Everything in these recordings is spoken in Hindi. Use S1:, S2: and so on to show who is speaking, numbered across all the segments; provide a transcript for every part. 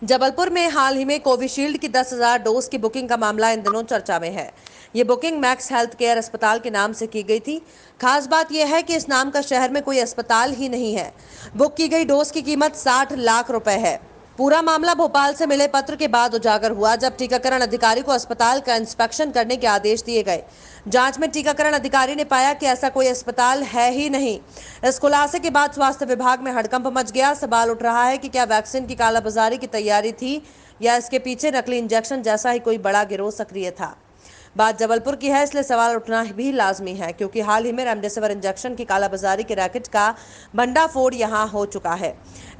S1: जबलपुर में हाल ही में कोविशील्ड की 10,000 डोज की बुकिंग का मामला इन दिनों चर्चा में है। ये बुकिंग मैक्स हेल्थ केयर अस्पताल के नाम से की गई थी। खास बात यह है कि इस नाम का शहर में कोई अस्पताल ही नहीं है। बुक की गई डोज की कीमत 60 लाख रुपए है। पूरा मामला भोपाल से मिले पत्र के बाद उजागर हुआ, जब टीकाकरण अधिकारी को अस्पताल का इंस्पेक्शन करने के आदेश दिए गए। जांच में टीकाकरण अधिकारी ने पाया कि ऐसा कोई अस्पताल है ही नहीं। इस खुलासे के बाद स्वास्थ्य विभाग में हड़कंप मच गया। सवाल उठ रहा है कि क्या वैक्सीन की कालाबाजारी की तैयारी थी या इसके पीछे नकली इंजेक्शन जैसा ही कोई बड़ा गिरोह सक्रिय था। बात जबलपुर की है, इसलिए सवाल उठना भी लाजमी है, क्योंकि हाल ही में रेमडेसिविर इंजेक्शन की कालाबाजारी के रैकेट का भंडाफोड़ यहां हो चुका है।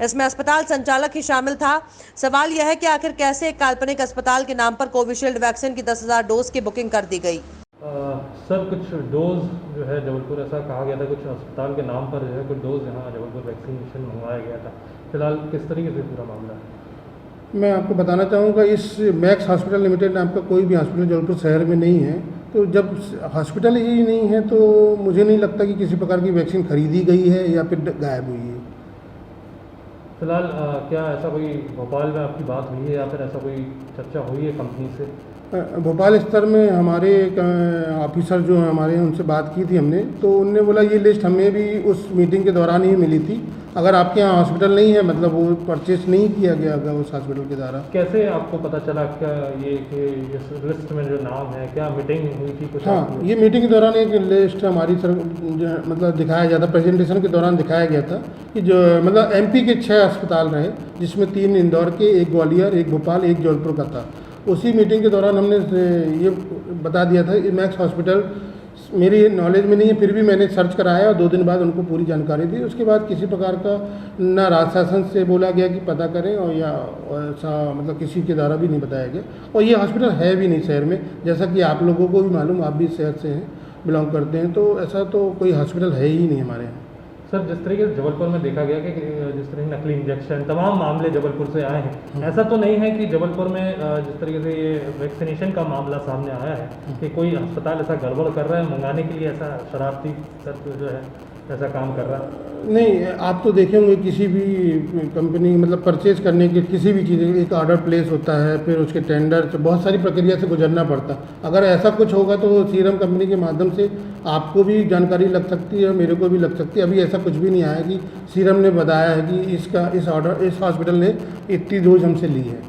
S1: इसमें अस्पताल संचालक ही शामिल था। सवाल यह है कि आखिर कैसे एक काल्पनिक अस्पताल के नाम पर कोविशील्ड वैक्सीन की 10,000 डोज की बुकिंग कर दी गई।
S2: सर, कुछ डोज जो है जबलपुर, ऐसा कहा गया था कुछ अस्पताल के नाम पर जो है कुछ डोज यहाँ जबलपुर वैक्सीनेशन मंगवाया गया था। फिलहाल किस तरीके से पूरा मामला है?
S3: मैं आपको बताना चाहूँगा, इस मैक्स हॉस्पिटल लिमिटेड नाम का कोई भी हॉस्पिटल जबलपुर शहर में नहीं है। तो जब हॉस्पिटल ही नहीं है तो मुझे नहीं लगता कि किसी प्रकार की वैक्सीन खरीदी गई है या फिर गायब हुई है।
S2: फिलहाल क्या ऐसा कोई भोपाल में आपकी बात हुई है या फिर ऐसा कोई चर्चा हुई है कंपनी से?
S3: भोपाल स्तर में हमारे एक ऑफिसर जो हमारे हैं उनसे बात की थी हमने, तो उनने बोला ये लिस्ट हमें भी उस मीटिंग के दौरान ही मिली थी। अगर आपके यहाँ हॉस्पिटल नहीं है, मतलब वो परचेस नहीं किया गया होगा उस हॉस्पिटल के द्वारा।
S2: कैसे आपको पता चला क्या ये कि इस लिस्ट में जो नाम है, क्या मीटिंग हुई थी कुछ?
S3: हाँ, ये मीटिंग के दौरान एक लिस्ट हमारी मतलब दिखाया गया था, प्रेजेंटेशन के दौरान दिखाया गया था कि जो मतलब एमपी के 6 अस्पताल रहे, जिसमें 3 इंदौर के, 1 ग्वालियर, 1 भोपाल, 1 जबलपुर का था। उसी मीटिंग के दौरान हमने ये बता दिया था कि मैक्स हॉस्पिटल मेरी नॉलेज में नहीं है, फिर भी मैंने सर्च कराया और 2 दिन बाद उनको पूरी जानकारी दी। उसके बाद किसी प्रकार का ना राज्य शासन से बोला गया कि पता करें और या ऐसा मतलब किसी के द्वारा भी नहीं बताया गया। और ये हॉस्पिटल है भी नहीं शहर में, जैसा कि आप लोगों को भी मालूम, आप भी शहर से हैं, बिलोंग करते हैं, तो ऐसा तो कोई हॉस्पिटल है ही नहीं हमारे यहाँ।
S2: सर, जिस तरीके से जबलपुर में देखा गया कि जिस तरह नकली इंजेक्शन तमाम मामले जबलपुर से आए हैं, ऐसा तो नहीं है कि जबलपुर में जिस तरीके से ये वैक्सीनेशन का मामला सामने आया है कि कोई अस्पताल ऐसा गड़बड़ कर रहा है, मंगाने के लिए ऐसा शरारती तत्व जो है ऐसा काम कर रहा है?
S3: नहीं, आप तो देखे होंगे किसी भी कंपनी मतलब परचेज करने के किसी भी चीज़ एक ऑर्डर प्लेस होता है, फिर उसके टेंडर से बहुत सारी प्रक्रिया से गुजरना पड़ता है। अगर ऐसा कुछ होगा तो सीरम कंपनी के माध्यम से आपको भी जानकारी लग सकती है, मेरे को भी लग सकती है। अभी ऐसा कुछ भी नहीं आया कि सीरम ने बताया है कि इस ऑर्डर इस हॉस्पिटल ने इतनी डोज हमसे ली है।